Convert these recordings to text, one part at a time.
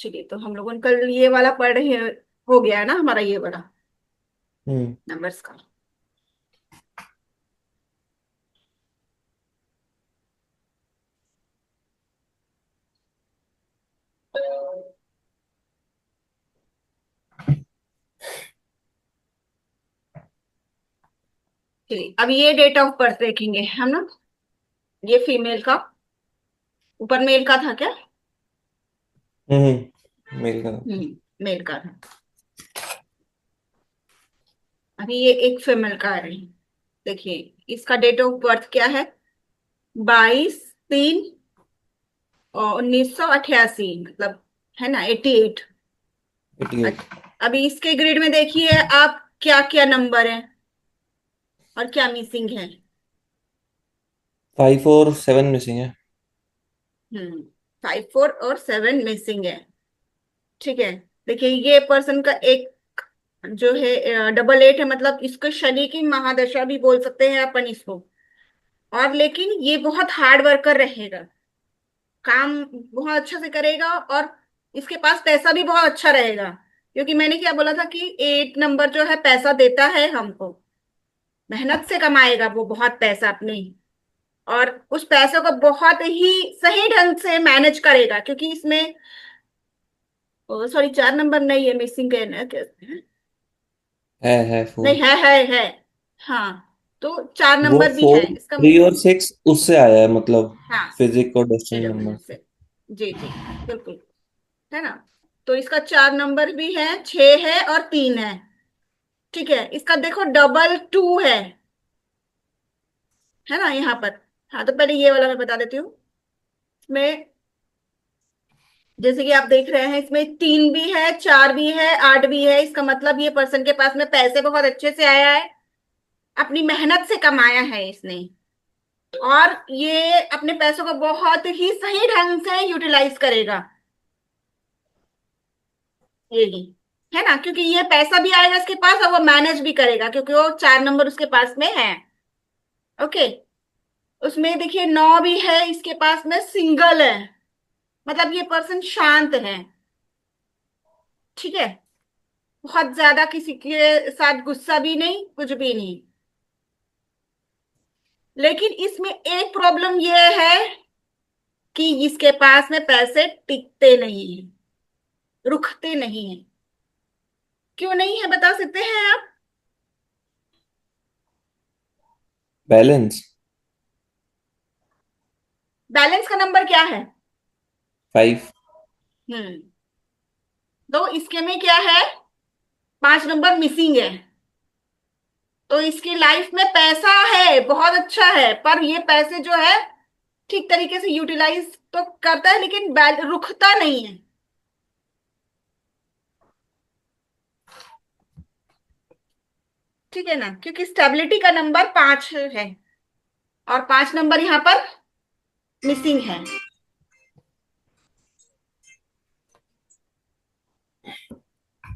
चलिए, तो हम लोगों ने कल ये वाला पढ़ हो गया है ना हमारा ये वाला हम्म। नंबर्स का। चलिए, अब ये डेट ऑफ बर्थ देखेंगे हम ना। ये फीमेल का, ऊपर मेल का था क्या? मेल का। मेल का था। अभी ये एक फीमेल का है। देखिए, इसका डेट ऑफ बर्थ क्या है? 22/3/1988, मतलब है ना 88। 88। अभी इसके ग्रिड में देखिए आप, क्या क्या नंबर है और क्या मिसिंग है। 5 और 7 मिसिंग है। 5 4 और 7 मिसिंग है। ठीक है। देखिए, ये पर्सन का एक जो है 88 है, मतलब इसको शनि की महादशा भी बोल सकते हैं अपन इसको। और लेकिन ये बहुत हार्ड वर्कर रहेगा, काम बहुत अच्छा से करेगा, और इसके पास पैसा भी बहुत अच्छा रहेगा। क्योंकि मैंने क्या बोला था कि 8 नंबर जो है पैसा देता है हमको, मेहनत से कमाएगा वो बहुत पैसा अपने। और उस पैसे को बहुत ही सही ढंग से मैनेज करेगा, क्योंकि इसमें सॉरी 4 नंबर नहीं है, मिसिंग है ना है नहीं 4। है। हाँ, तो 4 नंबर भी है वो इसका। 3 और 6 उससे आया है, मतलब हाँ, फिजिक और डेस्टिनी AWS नंबर। से। जी जी, बिल्कुल। है ना? तो इसका 4 नंबर भी है, 6 है और 3 है। ठीक है, इसका देखो डबल 2 है ना यहाँ पर। हाँ, तो पहले ये वाला मैं बता देती हूँ। इसमें जैसे कि आप देख रहे हैं, इसमें 3 भी है, 4 भी है, 8 भी है। इसका मतलब ये पर्सन के पास में पैसे बहुत अच्छे से आया है, अपनी मेहनत से कमाया है इसने। और ये अपने पैसों को बहुत ही सही ढंग से यूटिलाइज करेगा। यही है ना, क्योंकि ये पैसा भी आएगा इसके पास और वो मैनेज भी करेगा, क्योंकि वो 4 नंबर उसके पास में है। ओके। उसमें देखिए 9 भी है इसके पास में, सिंगल है, मतलब ये पर्सन शांत है। ठीक है। बहुत ज्यादा किसी के साथ गुस्सा भी नहीं, कुछ भी नहीं। लेकिन इसमें एक प्रॉब्लम ये है कि इसके पास में पैसे टिकते नहीं है, रुकते नहीं है। क्यों नहीं है बता सकते हैं आप? बैलेंस। बैलेंस का नंबर क्या है? 5। हम्म तो इसके में क्या है? 5 नंबर मिसिंग है। तो इसकी लाइफ में पैसा है, बहुत अच्छा है, पर ये पैसे जो है ठीक तरीके से यूटिलाइज तो करता है, लेकिन रुकता नहीं है। ठीक है ना, क्योंकि स्टेबिलिटी का नंबर 5 है, और 5 नंबर यहाँ पर मिसिंग है।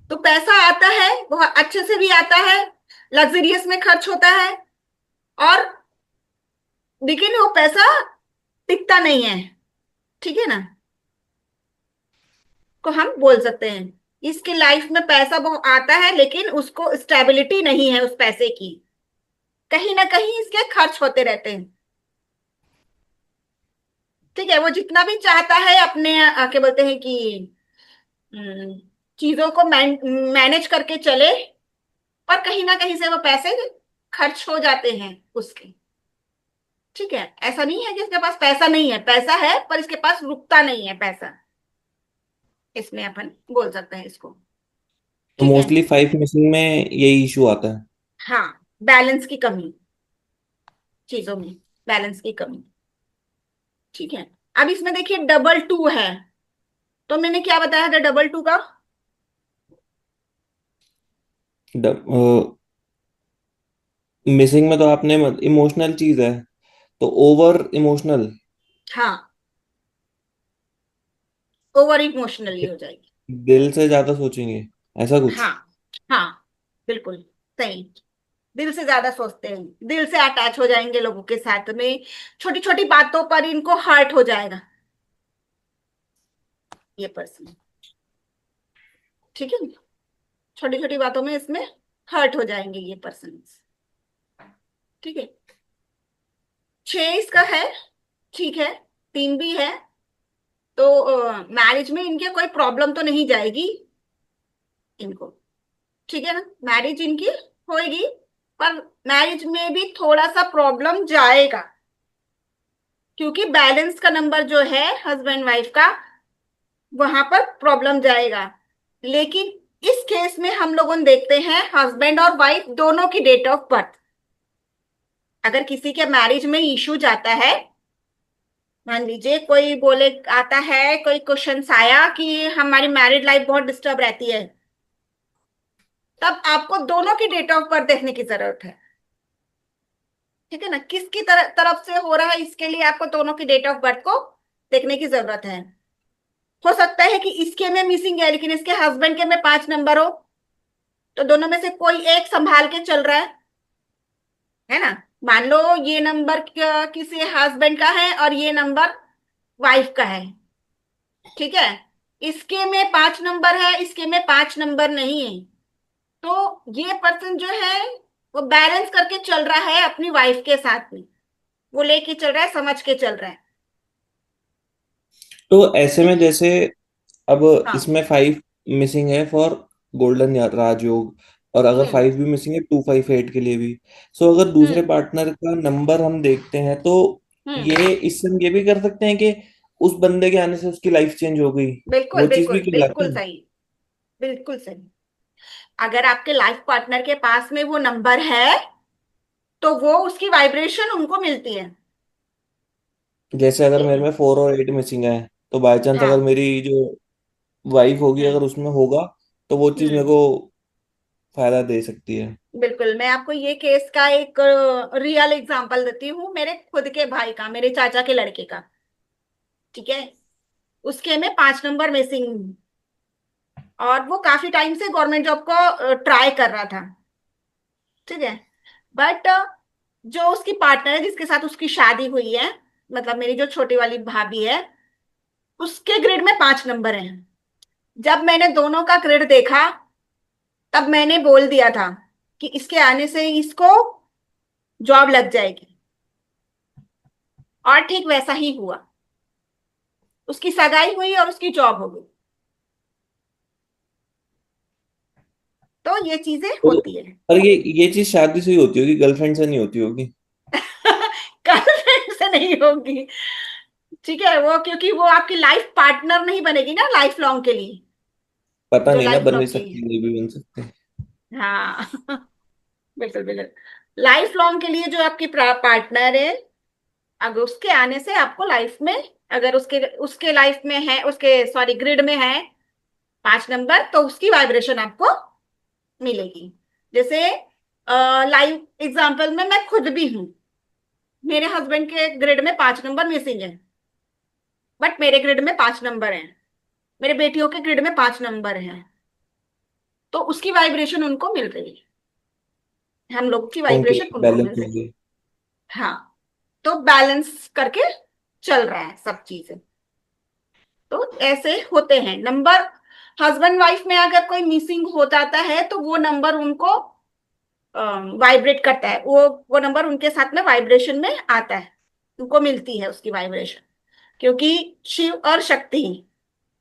तो पैसा आता है, बहुत अच्छे से भी आता है, लग्जरियस में खर्च होता है। और लेकिन वो पैसा टिकता नहीं है। ठीक है ना, को हम बोल सकते हैं इसकी लाइफ में पैसा बहुत आता है, लेकिन उसको स्टेबिलिटी नहीं है उस पैसे की। कहीं ना कहीं इसके खर्च होते रहते हैं। ठीक है, वो जितना भी चाहता है अपने आके बोलते हैं कि हम्म, चीजों को मैनेज करके चले, और कहीं ना कहीं से वो पैसे खर्च हो जाते हैं उसके। ठीक है, ऐसा नहीं है कि इसके पास पैसा नहीं है, पैसा है, पर इसके पास रुकता नहीं है पैसा। इसमें अपन बोल सकते हैं इसको। तो ठीक है। मोस्टली 5 मिसिंग में यही इशू आता है। हाँ, बैलेंस की कमी, चीजों में बैलेंस की कमी। ठीक है। अब इसमें देखिए डबल 2 है। तो मैंने क्या बताया था डबल 2 का? मिसिंग में तो आपने इमोशनल चीज है, तो ओवर इमोशनल। हाँ, ओवर इमोशनली हो जाएगी। दिल से ज्यादा सोचेंगे, ऐसा कुछ। हाँ हाँ, बिल्कुल सही। दिल से ज्यादा सोचते हैं, दिल से अटैच हो जाएंगे लोगों के साथ में, छोटी छोटी बातों पर इनको हर्ट हो जाएगा ये पर्सन। ठीक है, छोटी छोटी बातों में इसमें हर्ट हो जाएंगे ये पर्सन। ठीक है, 6 इसका है, ठीक है, 3 भी है, तो मैरिज में इनके कोई प्रॉब्लम तो नहीं जाएगी इनको। ठीक है ना, मैरिज इनकी होएगी, पर मैरिज में भी थोड़ा सा प्रॉब्लम जाएगा, क्योंकि बैलेंस का नंबर जो है हस्बैंड वाइफ का, वहां पर प्रॉब्लम जाएगा। लेकिन इस केस में हम लोगों ने देखते हैं हस्बैंड और वाइफ दोनों की डेट ऑफ बर्थ। अगर किसी के मैरिज में इश्यू जाता है, मान लीजिए कोई बोले, आता है कोई क्वेश्चन आया कि हमारी मैरिड लाइफ बहुत डिस्टर्ब रहती है, तब आपको दोनों की डेट ऑफ बर्थ देखने की जरूरत है। ठीक है ना, किसकी तरफ से हो रहा है, इसके लिए आपको दोनों की डेट ऑफ बर्थ को देखने की जरूरत है। हो सकता है कि इसके में मिसिंग है, लेकिन इसके हस्बैंड के में 5 नंबर हो, तो दोनों में से कोई एक संभाल के चल रहा है ना। मान लो ये नंबर किसी हस्बैंड का है और ये नंबर वाइफ का है। ठीक है, इसके में 5 नंबर है, इसके में 5 नंबर नहीं है, तो ये पर्सन जो है वो बैलेंस करके चल रहा है अपनी वाइफ के साथ में, वो लेके चल रहा है, समझ के चल रहा है। तो ऐसे ठीक में है। जैसे अब हाँ। इसमें 5 मिसिंग है फॉर गोल्डन राजयोग, और अगर हम्म। 5 भी मिसिंग है 258 के लिए भी। सो अगर दूसरे हम्म। पार्टनर का नंबर हम देखते हैं तो हम्म। ये इससे हम ये भी कर सकते हैं कि उस बंदे के आने से उसकी लाइफ चेंज हो गई, बिल्कुल वो चीज भी बिल्कुल कहलाता बिल्कुल है। सही। बिल्कुल सही। अगर आपके लाइफ पार्टनर के पास में वो नंबर है, तो वो उसकी वाइब्रेशन उनको मिलती है। जैसे अगर ठीक मेरे है। में 4 और 8 मिसिंग है, तो बाय चांस अगर हाँ। मेरी जो वाइफ होगी हम्म। अगर उसमें होगा, तो वो चीज मेरे हम्म। को फायदा दे सकती है। बिल्कुल, मैं आपको ये केस का एक रियल एग्जांपल देती हूँ, मेरे खुद के भाई का, मेरे चाचा के लड़के का। ठीक है, उसके में 5 नंबर मिसिंग, और वो काफी टाइम से गवर्नमेंट जॉब को ट्राई कर रहा था। ठीक है, बट जो उसकी पार्टनर है जिसके साथ उसकी शादी हुई है, मतलब मेरी जो छोटी वाली भाभी है, उसके ग्रिड में 5 नंबर हैं। जब मैंने दोनों का ग्रिड देखा, तब मैंने बोल दिया था कि इसके आने से इसको जॉब लग जाएगी, और ठीक वैसा ही हुआ। उसकी सगाई हुई और उसकी जॉब हो गई। तो ये चीजें तो होती है। पर ये चीज शादी से ही होती होगी, गर्लफ्रेंड से नहीं होती होगी। गर्लफ्रेंड से नहीं होगी। ठीक है, वो क्योंकि वो आपकी लाइफ पार्टनर नहीं बनेगी ना लाइफ लॉन्ग के लिए, पता जो नहीं ना, लाइफ बन भी लॉन्ग के सकती लिए। है, ये भी बन सकती है। हाँ। बिल्कुल बिल्कुल। लाइफ लॉन्ग के लिए जो आपकी पार्टनर है, अगर उसके आने से आपको लाइफ में, अगर उसके उसके लाइफ में है, उसके सॉरी ग्रिड में है 5 नंबर, तो उसकी वाइब्रेशन आपको मिलेगी। जैसे लाइव एग्जाम्पल में मैं खुद भी हूँ, मेरे हस्बैंड के ग्रिड में 5 नंबर मिसिंग है, बट मेरे ग्रिड में 5 नंबर हैं। मेरे बेटियों के ग्रिड में 5 नंबर हैं, तो उसकी वाइब्रेशन उनको मिल रही है, हम लोग की उनकी वाइब्रेशन उनको मिल बैलेंस रही है। होगी। हाँ, तो बैलेंस करके चल रहा है सब चीजें। तो ऐसे होते हैं नंबर। हस्बैंड वाइफ में अगर कोई मिसिंग हो जाता है, तो वो नंबर उनको वाइब्रेट करता है, वो नंबर उनके साथ में वाइब्रेशन में आता है, उनको मिलती है उसकी वाइब्रेशन। क्योंकि शिव और शक्ति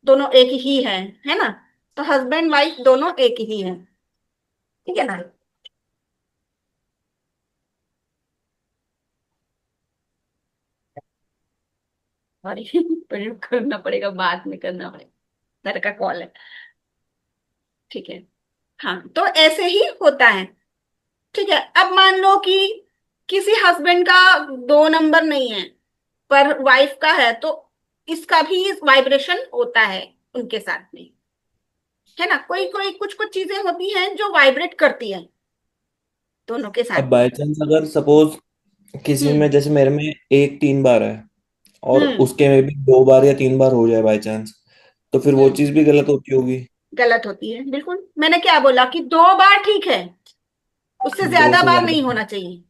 दोनों एक ही है ना, तो हस्बैंड वाइफ दोनों एक ही है। ठीक है ना। सॉरी। प्रयोग करना पड़ेगा, बाद में करना पड़ेगा, सर का कॉल है। ठीक है। हाँ, तो ऐसे ही होता है। ठीक है, अब मान लो कि किसी हस्बैंड का 2 नंबर नहीं है, पर वाइफ का है, तो इसका भी वाइब्रेशन होता है उनके साथ में, है ना। कोई कोई कुछ कुछ चीजें होती हैं जो वाइब्रेट करती हैं दोनों के अब साथ में। बाय चांस अगर सपोज किसी हम्म। में, जैसे मेरे में एक 3 बार है और हम्म। उसके में भी 2 बार या 3 बार हो जाए बाय चांस, तो फिर वो हम्म। चीज भी गलत होती होगी। गलत होती है, बिल्कुल। मैंने क्या बोला कि 2 बार ठीक है, उससे दो ज्यादा से बार ज्यादा नहीं होना चाहिए।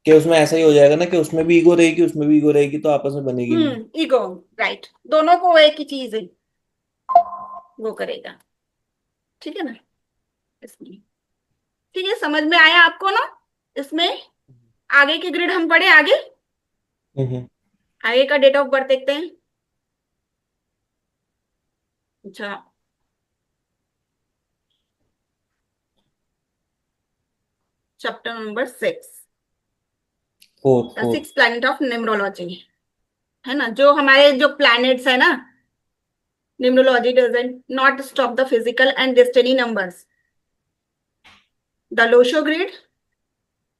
कि उसमें ऐसा ही हो जाएगा ना कि उसमें भी ईगो रहेगी, उसमें भी ईगो रहेगी, तो आपस में बनेगी नहीं। ईगो। राइट, दोनों को एक ही चीज है, वो करेगा। ठीक है ना, इसमें। ठीक है, समझ में आया आपको ना इसमें? आगे की ग्रिड हम पढ़े आगे। हम्म। आगे का डेट ऑफ बर्थ देखते हैं। अच्छा, chapter number 6, four the four. Six planet of numerology. है ना, जो हमारे जो प्लैनेट्स है ना, numerology doesn't not stop the physical and destiny numbers, the Lo Shu grid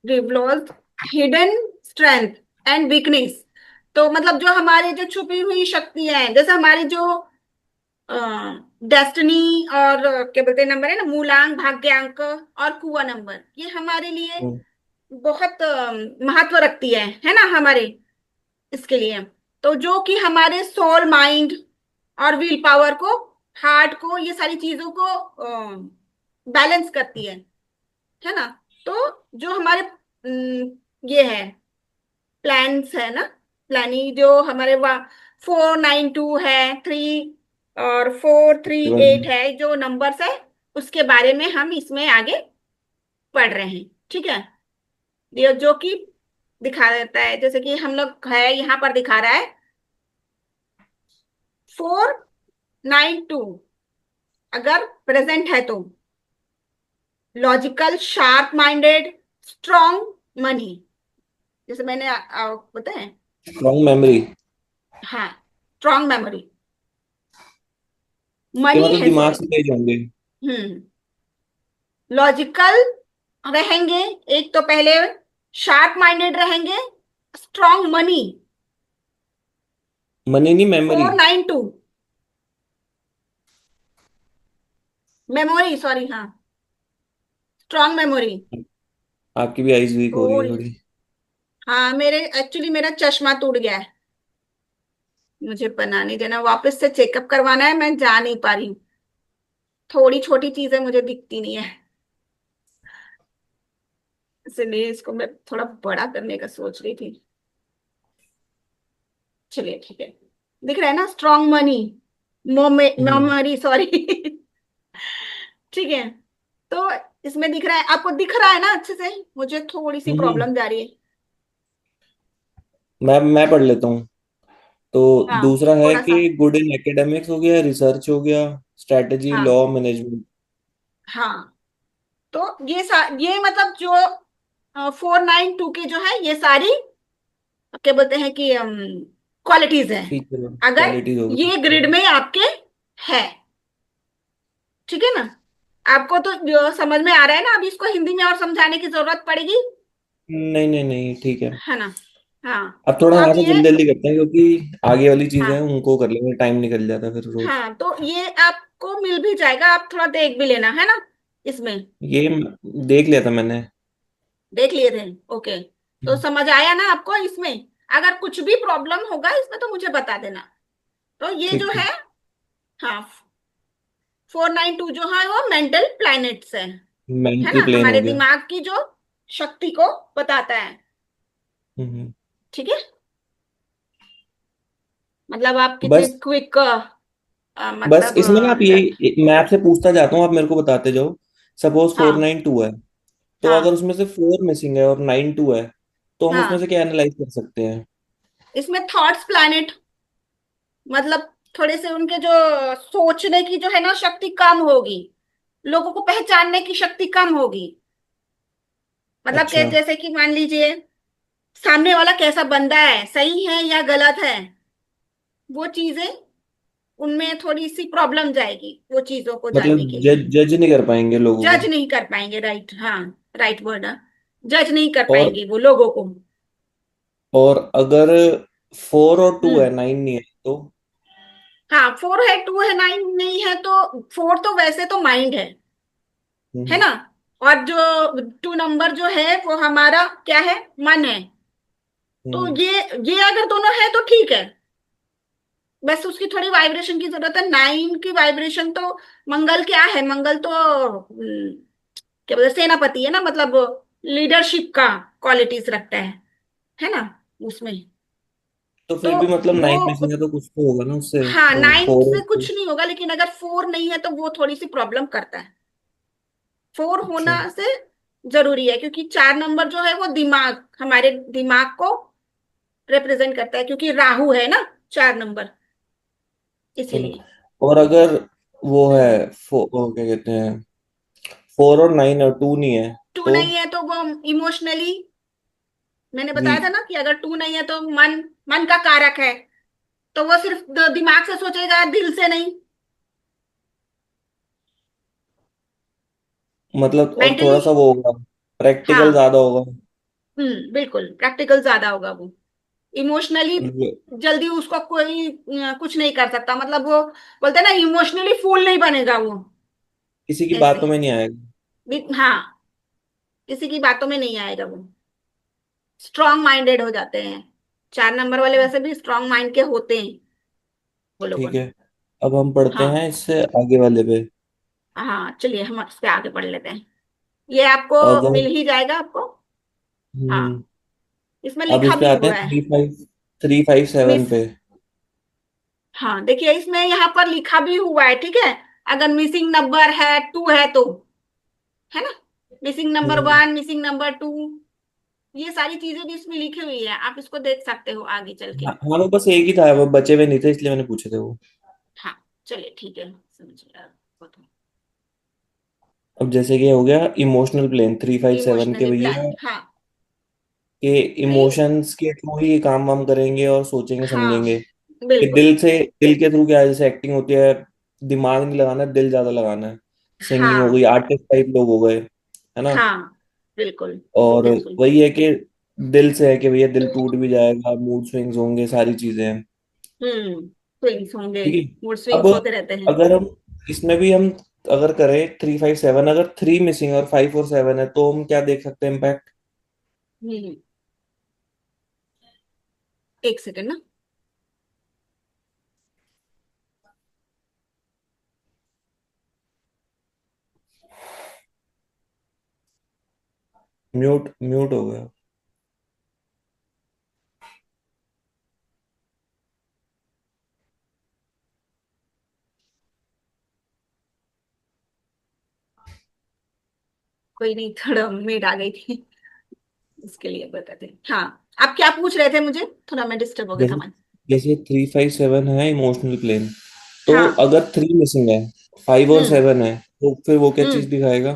revolve hidden strength and weakness. तो मतलब जो हमारे जो छुपी हुई शक्तियां हैं, जैसे हमारी जो डेस्टिनी और क्या बोलते हैं नंबर है ना, मूलांक, भाग्यांक और कुआ नंबर, ये हमारे लिए हम्म। बहुत महत्व रखती है ना हमारे इसके लिए। तो जो कि हमारे सोल, माइंड और विल पावर को, हार्ट को, ये सारी चीजों को बैलेंस करती है ना। तो जो हमारे ये है प्लान्स है ना, प्लानी जो हमारे वहाँ 492 है, 3 और 438 है जो नंबर्स है, उसके बारे में हम इसमें आगे पढ़ रहे हैं। ठीक है, ये जो कि दिखा देता है, जैसे कि हम लोग है यहाँ पर दिखा रहा है 492, अगर प्रेजेंट है तो logical, sharp minded, strong money, जैसे मैंने बताया। Strong memory. हाँ, स्ट्रॉन्ग मेमोरी, ये मनी मतलब है दिमाग सॉरी। से तेज होंगे। हम्म, लॉजिकल रहेंगे एक तो पहले, शार्प माइंडेड रहेंगे, स्ट्रॉन्ग मनी। मनी नहीं, मेमोरी। 492 मेमोरी, सॉरी, हाँ, स्ट्रॉन्ग मेमोरी। आपकी भी आइज वीक हो रही है थोड़ी, थोड़ी। हाँ, मेरे एक्चुअली मेरा चश्मा टूट गया है, मुझे बनाने देना, वापस से चेकअप करवाना है, मैं जा नहीं पा रही हूँ। थोड़ी छोटी चीजें मुझे दिखती नहीं है, इसलिए इसको मैं थोड़ा बड़ा करने का सोच रही थी। चलिए ठीक है, दिख रहा है ना, strong money, hmm. Memory, sorry. ठीक है, तो इसमें दिख रहा है, आपको दिख रहा है ना अच्छे से? मुझे थोड़ी सी हम्म। प्रॉब्लम जा रही है। मैं पढ़ लेता हूँ। तो हाँ, दूसरा है थोड़ा सा। कि गुड इन एकेडमिक्स हो गया, रिसर्च हो गया, स्ट्रेटजी, हाँ, लॉ, मैनेजमेंट। हाँ, तो ये मतलब जो 492 के जो है, ये सारी क्या बोलते हैं कि क्वालिटीज हैं, फीचर अगर क्वालिटीज हो ये ग्रिड गई। में आपके है। ठीक है ना, आपको तो जो समझ में आ रहा है ना, अभी इसको हिंदी में और समझाने की जरूरत पड़ेगी? नहीं नहीं नहीं, ठीक है। है ना। हाँ, अब तो थोड़ा यहाँ अब से ये, जल्दी जल्दी करते हैं क्योंकि आगे वाली चीजें हैं हाँ, उनको कर लेंगे, टाइम निकल जाता है फिर रोज। हाँ, तो ये आपको मिल भी जाएगा, आप थोड़ा देख भी लेना है ना इसमें। ये देख लिया था मैंने। देख लिए थे, ओके। तो समझ आया ना आपको इसमें? अगर कुछ भी प्रॉब्लम होगा इसमें तो मुझे बता देना। तो ये जो ठीक है। है, हाँ, 492 जो है वो मेंटल प्लैनेट्स है मेंटल ना, प्लेन हो हमारे गया। दिमाग की जो शक्ति को बताता है। हम्म। ठीक है, मतलब आप कितने बस क्विक, बस मतलब इसमें ना आप यही, मैं आपसे पूछता जाता हूँ, आप मेरे को बताते जाओ। सपोज फोर हाँ, नाइन टू है, तो अगर हाँ, उसमें से फोर मिसिंग है और नाइन टू है, तो हम उसमें हाँ, से क्या एनालाइज कर सकते हैं? इसमें थॉट्स प्लैनेट, मतलब थोड़े से उनके जो सोचने की जो है ना शक्ति कम होगी, लोगों को पहचानने की शक्ति कम होगी। मतलब अच्छा। जैसे कि मान लीजिए सामने वाला कैसा बंदा है, सही है या गलत है, वो चीजें उनमें थोड़ी सी प्रॉब्लम जाएगी वो चीजों को जानने मतलब के लिए। जज नहीं कर पाएंगे लोगों जज को। नहीं कर पाएंगे, राइट, हाँ, राइट वर्ड है, जज नहीं कर और पाएंगे वो लोगों को। और अगर फोर और टू है, हम्म, नाइन नहीं है तो? हाँ, 4 है, 2 है, 9 नहीं है तो 4 तो वैसे तो माइंड है हम्म। ना, और जो 2 नंबर जो है वो हमारा क्या है, मन है। तो हम्म। ये अगर दोनों है तो ठीक है, बस उसकी थोड़ी वाइब्रेशन की जरूरत है। 9 की वाइब्रेशन तो, मंगल क्या है, मंगल तो क्या बोलते हैं, सेनापति है ना, मतलब लीडरशिप का क्वालिटीज रखता है ना उसमें। तो तो फिर भी मतलब वो, 9 मिसिंग है तो कुछ तो होगा ना उससे, हाँ, तो 9 4 से है। कुछ नहीं होगा, लेकिन अगर 4 नहीं है तो वो थोड़ी सी प्रॉब्लम करता है। 4 होना अच्छा। से जरूरी है, क्योंकि 4 नंबर जो है वो दिमाग, हमारे दिमाग को रिप्रेजेंट करता है, क्योंकि राहु है ना 4 नंबर, चलो। इसीलिए। और अगर वो है हम्म। वो क्या कहते हैं, 4 और 9 और 2 नहीं है 2 तो नहीं है तो वो इमोशनली, मैंने बताया था वीक। ना कि अगर 2 नहीं है तो मन, मन का कारक है, तो वो सिर्फ दिमाग से सोचेगा, दिल से नहीं। मतलब और मेंटली। थोड़ा सा वो होगा, प्रैक्टिकल हाँ। ज्यादा होगा। बिल्कुल प्रैक्टिकल ज्यादा होगा वो। इमोशनली मतलब जल्दी उसको कोई कुछ नहीं कर सकता, मतलब वो बोलते हैं ना, इमोशनली फूल नहीं बनेगा वो। किसी की ऐसे बातों में नहीं आएगा। हाँ, किसी की बातों में नहीं आएगा वो। स्ट्रांग माइंडेड हो जाते हैं। 4 नंबर वाले वैसे भी स्ट्रांग माइंड के होते हैं वो लोगों ठीक है, ने। अब हम पढ़ते हाँ। हैं इससे आगे वाले पे। हाँ, चलिए हम इस पे आगे बढ़ लेते हैं। ये आपको अगर मिल ही जाएगा आपको। हम्म, हाँ, इसमें अब लिखा इस पे भी आते हुआ हैं है। 3 5 3 5 7 मिस पे। हाँ, देखिए इसमें यहाँ पर लिखा भी हुआ है, ठीक है। अगर मिसिंग नंबर है 2 है तो, है ना, मिसिंग नंबर हम्म। 1, मिसिंग नंबर 2, ये सारी चीजें भी इसमें लिखी हुई है, आप इसको देख सकते हो आगे चल के। हाँ हाँ, वो बस एक ही था, वो बचे हुए नहीं थे इसलिए मैंने पूछे थे वो। हाँ, चलिए ठीक है, समझ गया। अब जैसे कि हो गया इमोशनल प्लेन 3 5 7 के इमोशनली भैया, प्लान, हाँ। कि भाई। इमोशंस के थ्रू ही काम वाम करेंगे और सोचेंगे हाँ, समझेंगे। कि बिल्कुल। दिल से, दिल के थ्रू क्या है, जैसे एक्टिंग होती है, दिमाग नहीं लगाना, दिल ज्यादा लगाना है। सिंगिंग हो हाँ। गई, आर्टिस्ट टाइप लोग हो गए, है ना। हाँ, बिल्कुल। और बिल्कुल। वही है कि दिल से है कि भैया दिल टूट भी जाएगा, मूड स्विंग्स होंगे, सारी चीजें हैं। स्विंग्स होंगे। ठीक है। मूड अब स्विंग्स होते रहते हैं। अगर हम इसमें भी हम अगर करें 3 5 7, अगर 3 मिसिंग और 5 और 7 है तो हम क्या देख सकते हैं इम्पैक्ट। हम्म। एक सेकंड ना। म्यूट म्यूट हो गया। कोई नहीं, थोड़ा मेड आ गई थी, उसके लिए बताते हैं। हाँ, आप क्या पूछ रहे थे मुझे, थोड़ा मैं डिस्टर्ब हो गया था जैसे मन। जैसे 3 5 7 है इमोशनल प्लेन, तो हाँ। अगर 3 मिसिंग है, 5 और 7 है, तो फिर वो क्या चीज हम्म। दिखाएगा।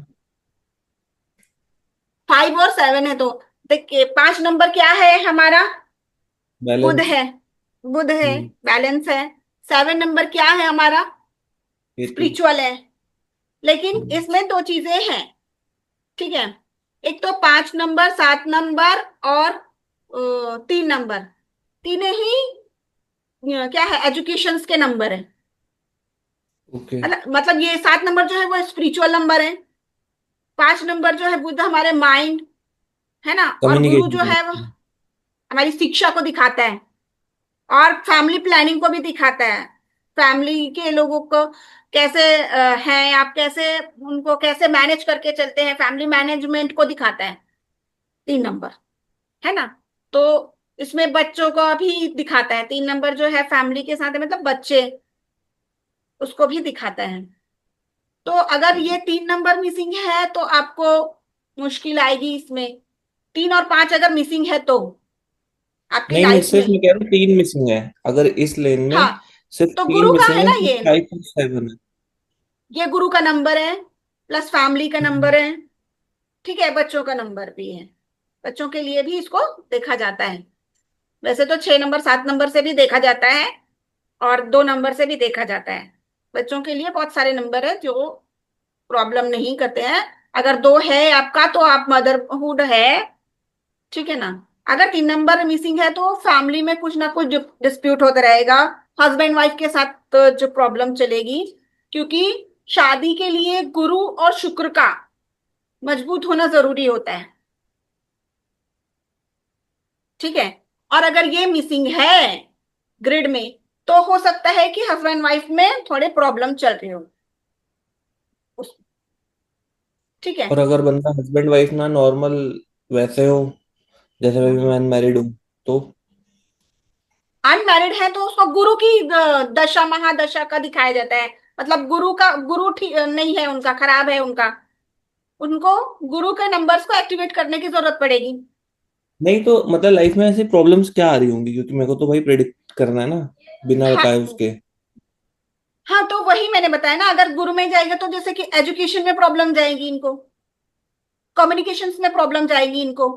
5 और 7 है तो, देखिए 5 नंबर क्या है हमारा, बुध बैलेंस। है। बुध है, हम्म। बैलेंस है। 7 नंबर क्या है हमारा, केतु। स्पिरिचुअल है। लेकिन हम्म। इसमें दो चीजें हैं, ठीक है। एक तो 5 नंबर, 7 नंबर, और 3 नंबर, तीनों ही क्या है, एजुकेशन के नंबर है। ओके। मतलब ये 7 नंबर जो है वो स्पिरिचुअल नंबर है। 5 नंबर जो है बुद्ध, हमारे माइंड, है ना। और गुरु कम्युनिकेशन जो है वो करते हमारी शिक्षा को दिखाता है, और फैमिली प्लानिंग को भी दिखाता है। फैमिली के लोगों को कैसे हैं आप, कैसे उनको कैसे मैनेज करके चलते हैं, फैमिली मैनेजमेंट को दिखाता है 3 नंबर, है ना। तो इसमें बच्चों को भी दिखाता है, 3 नंबर जो है फैमिली के साथ है, मतलब बच्चे, उसको भी दिखाता है। तो अगर ये 3 नंबर मिसिंग है तो आपको मुश्किल आएगी इसमें। 3 और 5 अगर मिसिंग है तो आपकी नहीं नहीं, लाइफ सिर्फ में। मैं कह रहा हूँ 3 मिसिंग है, अगर इस लेन हाँ, में सिर्फ तो 3 गुरु का मिसिंग है है, ना सिर्फ ये 5 और 7 है। ये गुरु का नंबर है, प्लस फैमिली का हम्म। नंबर है। ठीक है, बच्चों का नंबर भी है। बच्चों के लिए भी इसको देखा जाता है। वैसे तो 6 नंबर, 7 नंबर से भी देखा जाता है, और 2 नंबर से भी देखा जाता है। बच्चों के लिए बहुत सारे नंबर है जो प्रॉब्लम नहीं करते हैं। अगर 2 है आपका तो आप मदरहुड है, ठीक है ना। अगर 3 नंबर मिसिंग है तो फैमिली में कुछ ना कुछ डिस्प्यूट होता रहेगा, हस्बैंड वाइफ के साथ जो प्रॉब्लम चलेगी, क्योंकि शादी के लिए गुरु और शुक्र का मजबूत होना जरूरी होता है, ठीक है। और अगर ये मिसिंग है ग्रिड में, तो हो सकता है कि हस्बैंड वाइफ में थोड़े प्रॉब्लम चल रहे हो उस, ठीक है। और अगर बंदा हस्बैंड वाइफ ना नॉर्मल वैसे हो, जैसे मैं भी हम्म। मैं मैरिड हूँ, तो अनमैरिड है तो उसको गुरु की दशा महादशा का दिखाया जाता है। मतलब गुरु का, गुरु ठीक नहीं है उनका, खराब है उनका, उनको गुरु के नंबर्स को एक्टिवेट करने की जरूरत पड़ेगी। नहीं तो मतलब लाइफ में ऐसी प्रॉब्लम्स क्या आ रही होंगी, क्योंकि मेरे को तो भाई प्रेडिक्ट करना है ना, बिना हाँ, बताए उसके। हाँ, तो वही मैंने बताया ना, अगर गुरु में जाएगा तो जैसे कि एजुकेशन में प्रॉब्लम जाएगी इनको, कम्युनिकेशंस में प्रॉब्लम जाएगी इनको।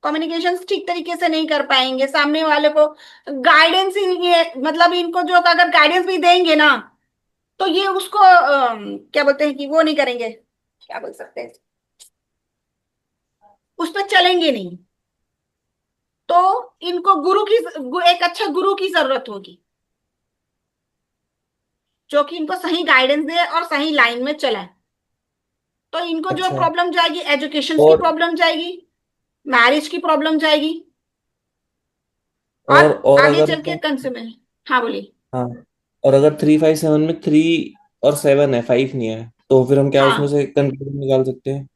कम्युनिकेशंस ठीक तरीके से नहीं कर पाएंगे, सामने वाले को गाइडेंस ही ये, मतलब इनको जो अगर गाइडेंस भी देंगे ना, तो ये उसको क्या बोलते हैं कि वो नहीं करेंगे, क्या बोल सकते हैं, उस पर चलेंगे नहीं। तो इनको गुरु की, एक अच्छा गुरु की जरूरत होगी, जो कि इनको सही गाइडेंस दे और सही लाइन में चलाए। तो इनको जो अच्छा। प्रॉब्लम जाएगी, एजुकेशन की और प्रॉब्लम जाएगी, मैरिज की प्रॉब्लम जाएगी, और और आगे अगर चल के कंज्यूमर। हाँ बोलिए। हाँ, और अगर 3 5 7 में 3 और 7 है, 5 नहीं है, तो फिर हम क्या उसमें हाँ, से कंक्लूजन निकाल सकते हैं?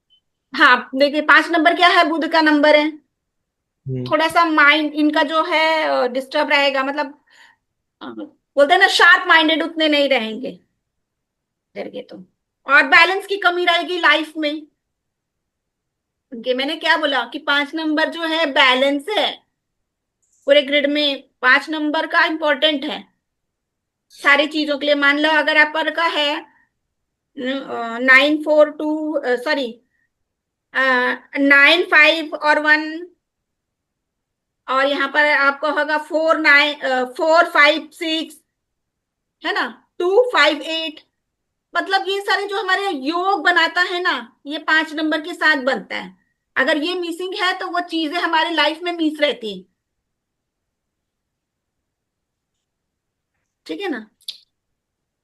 हाँ, देखिए 5 नंबर क्या है, बुध का नंबर है। हम्म। थोड़ा सा माइंड इनका जो है डिस्टर्ब रहेगा, मतलब बोलते हैं ना, शार्प माइंडेड उतने नहीं रहेंगे करके तो। और बैलेंस की कमी रहेगी लाइफ में उनके। मैंने क्या बोला कि 5 नंबर जो है बैलेंस है, पूरे ग्रिड में 5 नंबर का इंपॉर्टेंट है सारी चीजों के लिए। मान लो अगर आप पर का है 9 4 2, सॉरी 9 5 और 1, और यहाँ पर आपको होगा 4 9 4 5 6, है ना, 2 5 8। मतलब ये सारे जो हमारे योग बनाता है ना, ये 5 नंबर के साथ बनता है। अगर ये मिसिंग है तो वो चीजें हमारी लाइफ में मिस रहती है। ठीक है ना।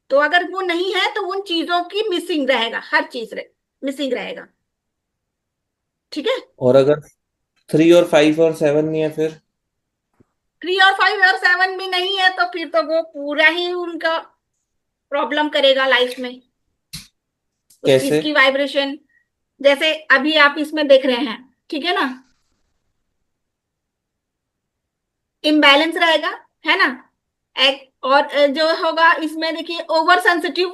तो अगर वो नहीं है तो उन चीजों की मिसिंग रहेगा, हर चीज मिसिंग रहेगा। ठीक है। और अगर 3 और 5 और 7 नहीं है फिर? 3 और 5 और 7 भी नहीं है तो फिर तो वो पूरा ही उनका प्रॉब्लम करेगा लाइफ में, उस चीज कैसे? की वाइब्रेशन। जैसे अभी आप इसमें देख रहे हैं, ठीक है ना, इम्बैलेंस रहेगा, है ना। एक और जो होगा इसमें देखिए, ओवर सेंसिटिव,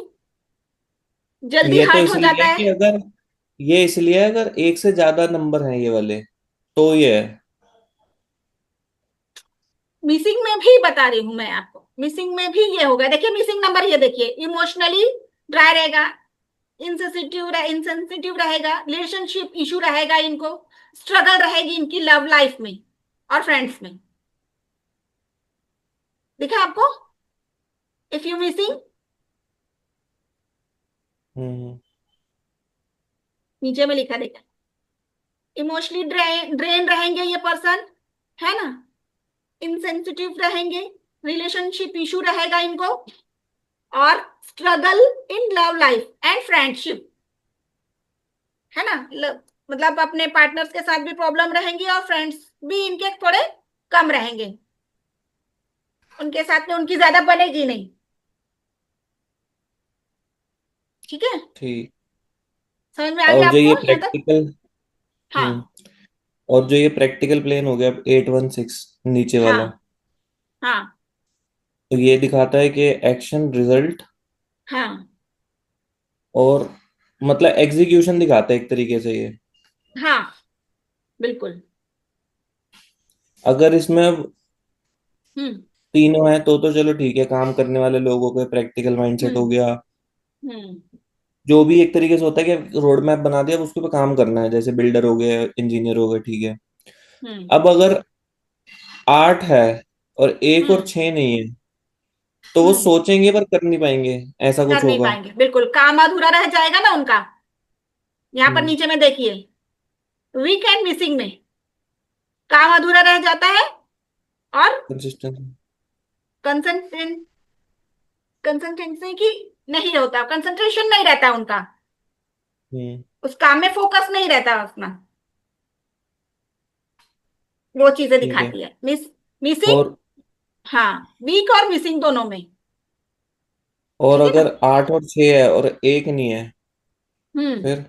जल्दी ये तो हर्ट हो इसलिए जाता है है। कि अगर ये इसलिए है अगर एक से ज्यादा नंबर हैं ये वाले, तो ये है। मिसिंग में भी बता रही हूं मैं आपको, मिसिंग में भी ये होगा। देखिए मिसिंग नंबर, ये देखिए, इमोशनली ड्राई रहेगा, इंसेंसिटिव रहेगा, रिलेशनशिप इशू रहेगा इनको, स्ट्रगल रहेगी इनकी लव लाइफ में और फ्रेंड्स में। देखा आपको, इफ यू मिसिंग, हम्म। नीचे में लिखा देखा, इमोशनली ड्रेन रहेंगे ये पर्सन, है ना, इंसेंसिटिव रहेंगे, रिलेशनशिप इशू रहेगा इनको, और struggle in love life and friendship, है ना। मतलब अपने पार्टनर्स के साथ भी प्रॉब्लम रहेंगी और फ्रेंड्स भी इनके थोड़े कम रहेंगे, उनके साथ में उनकी ज्यादा बनेगी नहीं। ठीक है। ठीक। समझ में आ गया और जो ये आपको यहाँ तक? प्रैक्टिकल हम्म हाँ, और जो ये प्रैक्टिकल प्लेन हो गया 8 1 6 नीचे वाला, हाँ, हाँ, तो ये दिखाता है कि एक्शन रिजल्ट हाँ, और मतलब एग्जीक्यूशन दिखाता है एक तरीके से ये। हाँ, बिल्कुल। अगर इसमें अब हम्म, तीनों है तो चलो ठीक है, काम करने वाले लोगों के प्रैक्टिकल माइंडसेट हो हम्म, गया। हम्म, जो भी एक तरीके से होता है कि रोड मैप बना दिया, अब उसके ऊपर काम करना है, जैसे बिल्डर हो गए, इंजीनियर हो गए, ठीक है। हम्म, अब अगर 8 है और एक और हम्म, 6 नहीं है, तो वो हम्म, सोचेंगे पर कर नहीं पाएंगे, ऐसा कुछ कर नहीं होगा। पाएंगे, बिल्कुल काम अधूरा रह जाएगा ना उनका। यहाँ पर हम्म। नीचे में देखिए, वीक एंड मिसिंग में काम अधूरा रह जाता है, और कंसिस्टेंसी। कंसंट्रेट कंसंट्रेंसी की नहीं होता, कंसंट्रेशन नहीं रहता उनका, हम्म। उस काम में फोकस नहीं रहता उसमें। वो चीजें ठीक है। दिखाती है मिसिंग। और हाँ, वीक और मिसिंग दोनों में। और ठीक है ना। अगर 8 और 6 है और एक नहीं है, हम्म, फिर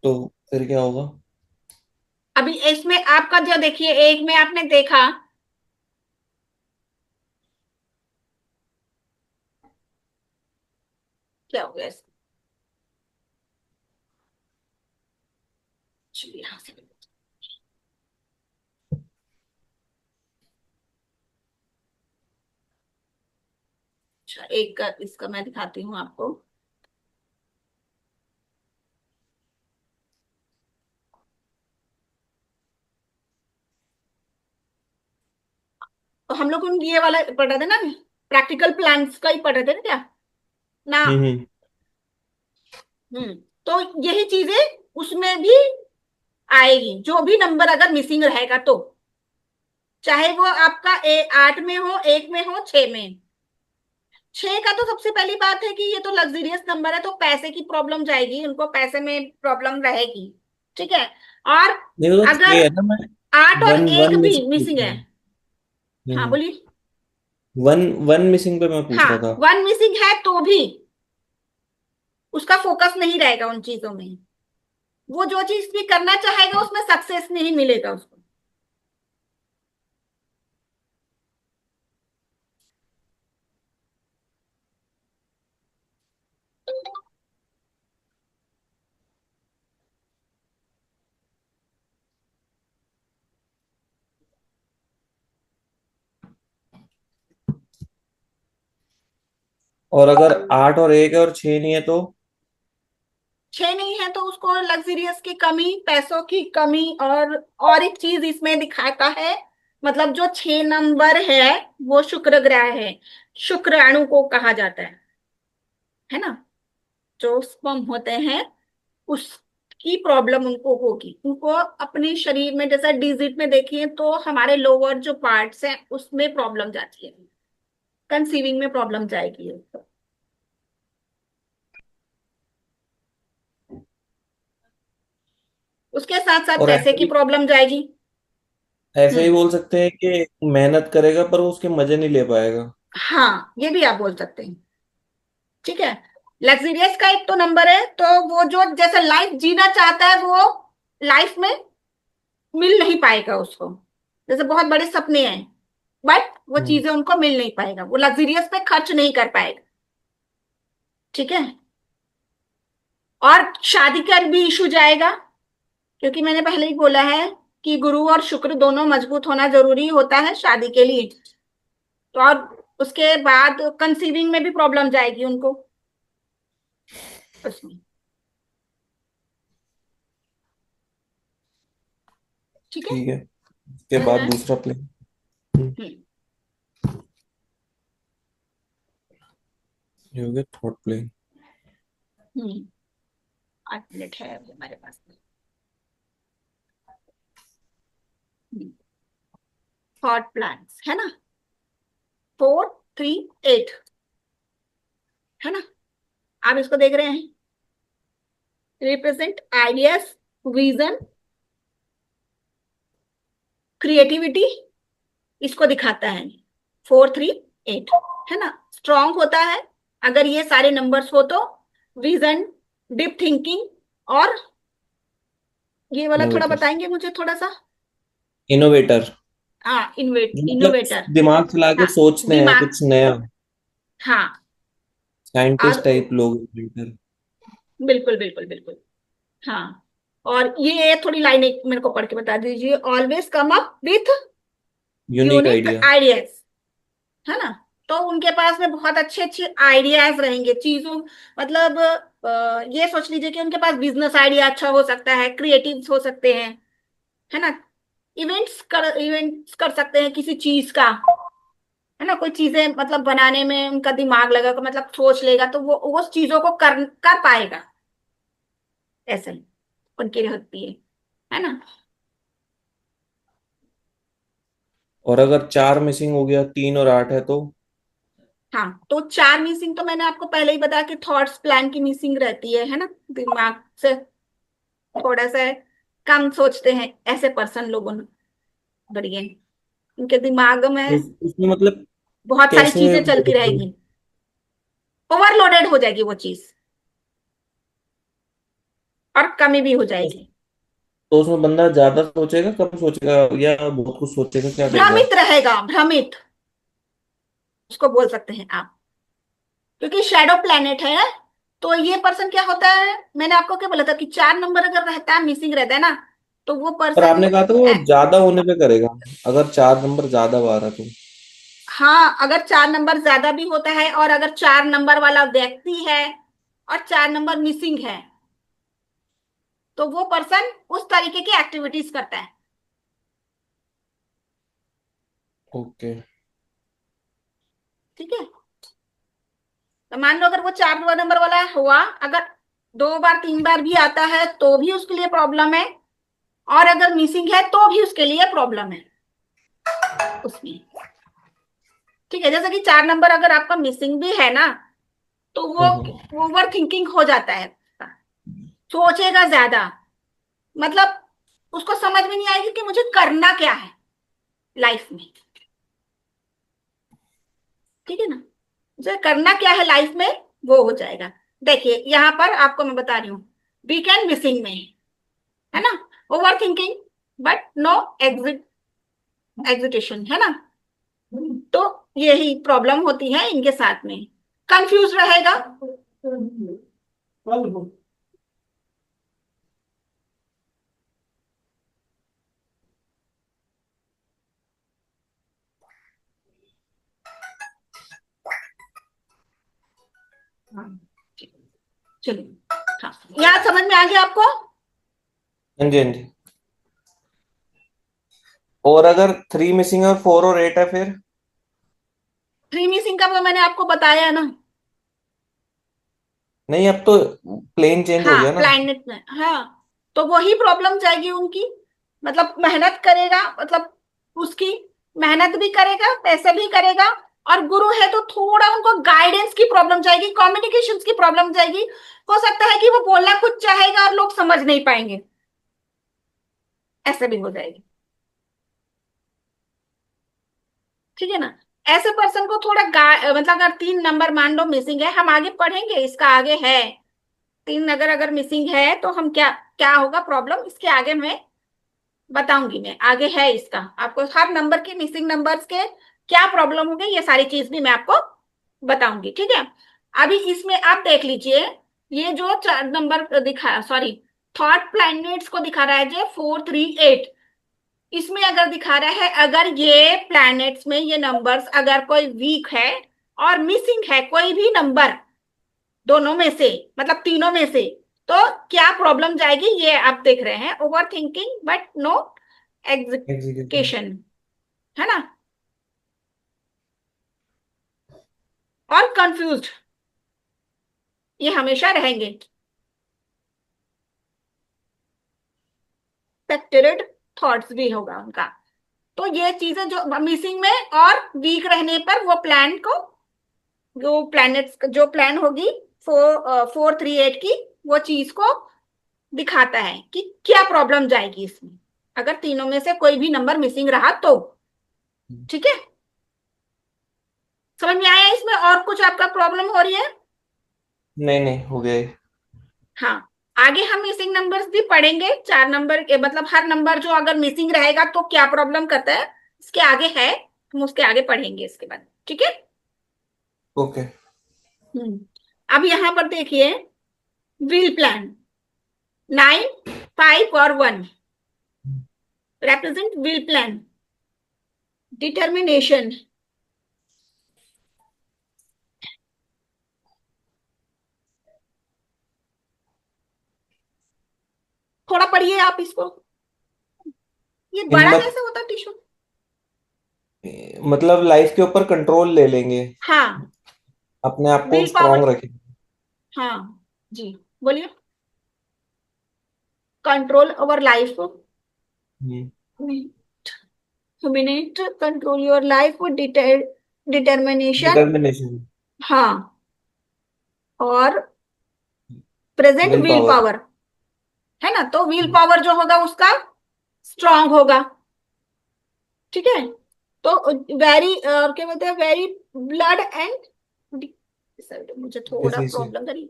तो फिर क्या होगा? अभी इसमें आपका जो देखिए, एक में आपने देखा, क्या हो गया इसको? चलिए यहाँ से। अच्छा, एक का इसका मैं दिखाती हूँ आपको। तो हम लोग ये वाला पढ़ रहे थे ना, प्रैक्टिकल प्लान्स का ही पढ़ रहे थे ना क्या? ना। हम्म। हम्म। तो यही चीजें उसमें भी आएगी, जो भी नंबर अगर मिसिंग रहेगा तो, चाहे वो आपका 8 में हो, 1 में हो, 6 में। 6 का तो सबसे पहली बात है कि ये तो लग्जरियस नंबर है, तो पैसे की प्रॉब्लम जाएगी, उनको पैसे में प्रॉब्लम रहेगी। ठीक है। और नहीं, वो तो अगर 6 है ना। मैं 8 और वन 1 वन भी मिसिंग पूछ मिसिंग रहा है। हूँ। हाँ हम्म। बोलिए। वन वन मिसिंग पे मैं पूछ हाँ, रहा था। 1 मिसिंग है तो भी उसका फोकस नहीं रहेगा उन चीजों में। वो जो चीज भी करना चाहेगा उसमें सक्सेस नहीं मिलेगा उसको। और अगर 8 और 1 है और 6 नहीं है तो? 6 नहीं है तो उसको लग्जरियस की कमी, पैसों की कमी, और एक चीज इसमें दिखाता है। मतलब जो 6 नंबर है वो शुक्र ग्रह है, शुक्राणु को कहा जाता है ना। जो स्पर्म होते हैं उसकी प्रॉब्लम उनको होगी, उनको अपने शरीर में, जैसा डिजिट में देखिए तो हमारे लोअर जो पार्ट्स हैं उसमें प्रॉब्लम जाती है, कंसीविंग में प्रॉब्लम जाएगी। उसके साथ साथ और पैसे ऐसे की भी प्रॉब्लम जाएगी। ऐसे ही हम्म। बोल सकते हैं कि मेहनत करेगा पर वो उसके मजे नहीं ले पाएगा। हाँ, ये भी आप बोल सकते हैं। ठीक है। लग्जरियस का एक तो नंबर है, तो वो जो जैसे लाइफ जीना चाहता है वो लाइफ में मिल नहीं पाएगा उसको। जैसे बहुत बड़े सपने हैं, बट वो हम्म। चीजें उनको मिल नहीं पाएगा, वो लग्जरियस पे खर्च नहीं कर पाएगा। ठीक है। और शादी का भी इशू जाएगा, क्योंकि मैंने पहले ही बोला है कि गुरु और शुक्र दोनों मजबूत होना जरूरी होता है शादी के लिए। तो और उसके बाद कंसीविंग में भी प्रॉब्लम जाएगी उनको उसमें। ठीक है। ठीक है। उसके समझ में बाद आया? दूसरा प्लेन। हम्म। ये हो गया थर्ड प्लेन। हम्म। 8 मिनट है अभी हमारे पास। थॉट प्लान्स है ना, 4, 3, 8, है ना। आप इसको देख रहे हैं, रिप्रेजेंट आइडियाज, विजन, क्रिएटिविटी, इसको दिखाता है। 4, 3, 8, है ना। स्ट्रांग होता है अगर ये सारे नंबर्स हो तो, विजन, डीप थिंकिंग, और ये वाला थोड़ा इनोवेटर। बताएंगे मुझे थोड़ा सा। इनोवेटर। हाँ, मतलब इनोवेटर। दिमाग चला के हाँ, सोचते हैं दिमाग। कुछ नया। हाँ। साइंटिस्ट और टाइप लोग इनोवेटर। बिल्कुल बिल्कुल बिल्कुल। हाँ। और ये थोड़ी लाइनें मेरे को पढ़ के बता दीजिए। Always come up with unique unique idea. Ideas, है ना। तो उनके पास में बहुत अच्छे अच्छे आइडियाज रहेंगे चीजों, मतलब ये सोच लीजिए कि उनके पास बिजनेस आइडिया अच्छा हो सकता है, क्रिएटिव हो सकते हैं, है ना। इवेंट्स कर सकते हैं किसी चीज का, है ना। कोई चीजें मतलब बनाने में उनका दिमाग लगेगा, मतलब सोच लेगा तो वो उस चीजों को कर पाएगा। ऐसे ही उनकी होती है ना। और अगर 4 मिसिंग हो गया, 3 और 8 है तो? हाँ, तो 4 मिसिंग तो मैंने आपको पहले ही बताया कि थॉट्स प्लान की मिसिंग रहती है ना। दिमाग से थोड़ा सा कम सोचते हैं ऐसे पर्सन लोगों ने, बढ़िया, उनके दिमाग में उसमें मतलब बहुत सारी कैसे चीजें वो चलती होगा? रहेगी, ओवरलोडेड हो जाएगी वो चीज, और कमी भी हो जाएगी। तो उसमें बंदा ज्यादा सोचेगा, कम सोचेगा, या बहुत कुछ सोचेगा, क्या करेगा? भ्रमित रहेगा, भ्रमित उसको बोल सकते हैं आप, क्योंकि शैडो प्लैनेट है। तो ये पर्सन क्या होता है, मैंने आपको क्या बोला था कि 4 नंबर अगर रहता है, मिसिंग रहता है ना, तो वो पर पर्सन, आपने कहा था वो ज्यादा होने पे करेगा, अगर 4 नंबर ज्यादा बार है तो। हाँ अगर 4 नंबर ज्यादा भी होता है, और अगर 4 नंबर वाला व्यक्ति है और 4 नंबर मिसिंग है, तो वो पर्सन उस तरीके की एक्टिविटीज करता है। ओके। ठीक है। तो मान लो अगर वो 4 नंबर वाला हुआ, अगर 2 बार 3 बार भी आता है तो भी उसके लिए प्रॉब्लम है, और अगर मिसिंग है तो भी उसके लिए प्रॉब्लम है उसमें। ठीक है, जैसे कि 4 नंबर अगर आपका मिसिंग भी है ना, तो वो हम्म। ओवर थिंकिंग हो जाता है, सोचेगा ज्यादा, मतलब उसको समझ में नहीं आएगी कि मुझे करना क्या है लाइफ में। ठीक है ना, मुझे करना क्या है लाइफ में, वो हो जाएगा। देखिए यहाँ पर आपको मैं बता रही हूँ, वीकेंड मिसिंग में है ना, over thinking but no exit, agitation है ना। तो यही प्रॉब्लम होती है इनके साथ में, कंफ्यूज रहेगा। हाँ, चलिए, हाँ यहाँ समझ में आ गया आपको। हाँ जी, हाँ जी। और अगर 3 मिसिंग और 4 और 8 है फिर? थ्री मिसिंग का तो मैंने आपको बताया ना। नहीं, अब तो प्लेन चेंज हो हाँ गया ना। प्लैनेट में, हाँ तो वही प्रॉब्लम जाएगी उनकी, मतलब मेहनत करेगा, मतलब उसकी मेहनत भी करेगा, पैसे भी करेगा, और गुरु है तो थोड़ा उनको गाइडेंस की प्रॉब्लम जाएगी, कम्युनिकेशन की प्रॉब्लम जाएगी। हो सकता है कि वो बोलना कुछ चाहेगा और लोग समझ नहीं पाएंगे, ऐसे भी हो जाएगी। ठीक है ना। ऐसे पर्सन को थोड़ा मतलब अगर 3 नंबर मान लो मिसिंग है, हम आगे पढ़ेंगे इसका, आगे है 3 अगर अगर मिसिंग है तो हम क्या क्या होगा प्रॉब्लम, इसके आगे मैं बताऊंगी, मैं आगे है इसका, आपको हर नंबर के मिसिंग नंबर्स के क्या प्रॉब्लम होंगे ये सारी चीज भी मैं आपको बताऊंगी। ठीक है। अभी इसमें आप देख लीजिए, ये जो 4 नंबर दिखा, सॉरी, थॉट प्लैनेट्स को दिखा रहा है जो 4 3 8, इसमें अगर दिखा रहा है अगर ये प्लैनेट्स में ये नंबर्स अगर कोई वीक है और मिसिंग है कोई भी नंबर दोनों में से, मतलब तीनों में से, तो क्या प्रॉब्लम जाएगी ये आप देख रहे हैं, over thinking but no execution. Execution, है ना, और कंफ्यूज्ड, ये हमेशा रहेंगे, स्पेक्टेटेड थॉट्स भी होगा उनका। तो ये चीजें जो मिसिंग में और वीक रहने पर वो प्लान को, जो प्लैनेट्स जो प्लान होगी 4 4 3 8 की, वो चीज को दिखाता है कि क्या प्रॉब्लम जाएगी इसमें, अगर तीनों में से कोई भी नंबर मिसिंग रहा तो। ठीक है, समझ में आया, इसमें और कुछ आपका प्रॉब्लम हो रही है? नहीं नहीं, हो गए। हाँ, आगे हम मिसिंग नंबर्स भी पढ़ेंगे, 4 नंबर के मतलब हर नंबर जो अगर मिसिंग रहेगा तो क्या प्रॉब्लम करता है, इसके आगे है, हम उसके आगे पढ़ेंगे इसके बाद। ठीक है। ओके। हम्म। अब यहां पर देखिए, व्हील प्लान 9 5 और 1 represent will plan, determination। थोड़ा पढ़िए आप इसको, ये बड़ा हिम्मत। कैसे होता है टिश्यू। मतलब लाइफ के ऊपर कंट्रोल ले लेंगे, हाँ, अपने आप को विल पावर, स्ट्रांग रखेंगे। हाँ जी, बोलिए। कंट्रोल ओवर लाइफ, ह्यूमिनेट control your life, determination, determination. हाँ, और present will will power. Power, है ना, तो विल पावर जो होगा उसका स्ट्रांग होगा। ठीक है। तो वेरी क्या बोलते हैं, वेरी ब्लड एंड, मुझे थोड़ा डिसीजन। प्रॉब्लम करी,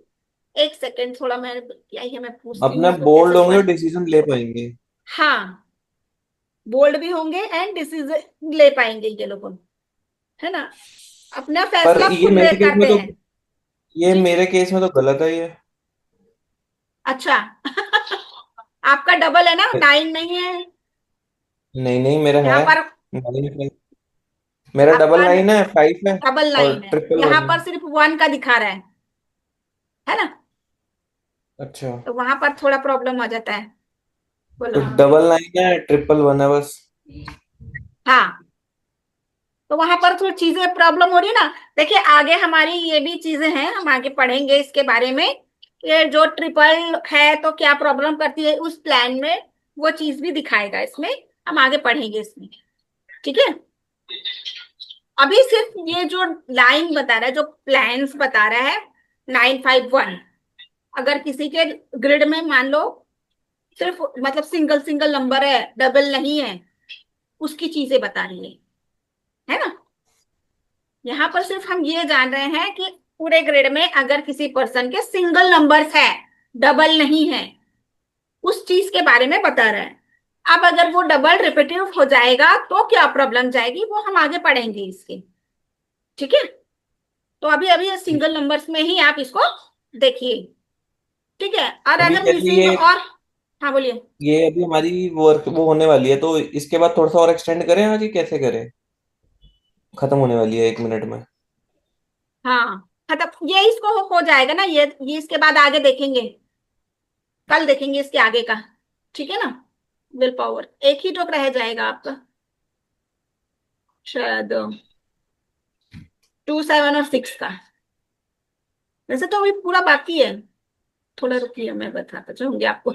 एक सेकेंड, थोड़ा मैं क्या ही है, मैं पूछती हूँ अपने इसको कैसे बोल्ड होंगे और पढ़। डिसीजन ले पाएंगे। हाँ, बोल्ड भी होंगे एंड डिसीजन ले पाएंगे ये लोग, है ना। अपना पर फैसला ये खुद ले मेरे केस में करते तो, हैं। ये जी मेरे केस में तो गलत है ये। अच्छा। आपका डबल है ना, 9 नहीं है नहीं नहीं, मेरा यहाँ है पर। 9 है। मेरा डबल आपका 9 है, 5 है, डबल और 9 है, ट्रिपल यहाँ 1 है। पर सिर्फ 1 का दिखा रहा है ना। अच्छा। तो वहां पर थोड़ा प्रॉब्लम आ जाता है। तो बोलो। डबल 9 है, ट्रिपल 1 है बस। हाँ, तो वहां पर थोड़ी चीजें प्रॉब्लम हो रही है ना। देखिए आगे हमारी ये भी चीजें हैं, हम आगे पढ़ेंगे इसके बारे में। ये जो ट्रिपल है तो क्या प्रॉब्लम करती है उस प्लान में, वो चीज भी दिखाएगा इसमें। हम आगे पढ़ेंगे इसमें। ठीक है। अभी सिर्फ ये जो लाइन बता रहा है, जो प्लान्स बता रहा है 951, अगर किसी के ग्रिड में मान लो सिर्फ मतलब सिंगल सिंगल नंबर है, डबल नहीं है, उसकी चीजें बता रही है ना। यहाँ पर सिर्फ हम ये जान रहे हैं कि पूरे ग्रिड में अगर किसी पर्सन के सिंगल नंबर्स है, डबल नहीं है, उस चीज के बारे में बता रहा है। अब अगर वो डबल रिपीटिव हो जाएगा तो क्या प्रॉब्लम जाएगी, वो हम आगे पढ़ेंगे इसके। ठीक है। तो अभी अभी सिंगल नंबर्स में ही आप इसको देखिए। ठीक है। और अभी अगर जैसे मिसिंग और, हाँ बोलिए। ये अभी हमारी वर्क वो होने वाली है, तो इसके बाद थोड़ा सा और एक्सटेंड करें आज, ये कैसे करें? खत्म होने वाली है 1 मिनट में। हाँ खत्म, ये इसको हो जाएगा ना, ये इसके बाद आगे देखेंगे, कल देखेंगे इसके आगे का। ठीक है ना। विल पावर एक ही टोक रह जाएगा आपका, शायद 2 7 और 6 का। वैसे तो अभी पूरा बाकी है। थोड़ा रुकिए मैं बताता चाहूंगी आपको।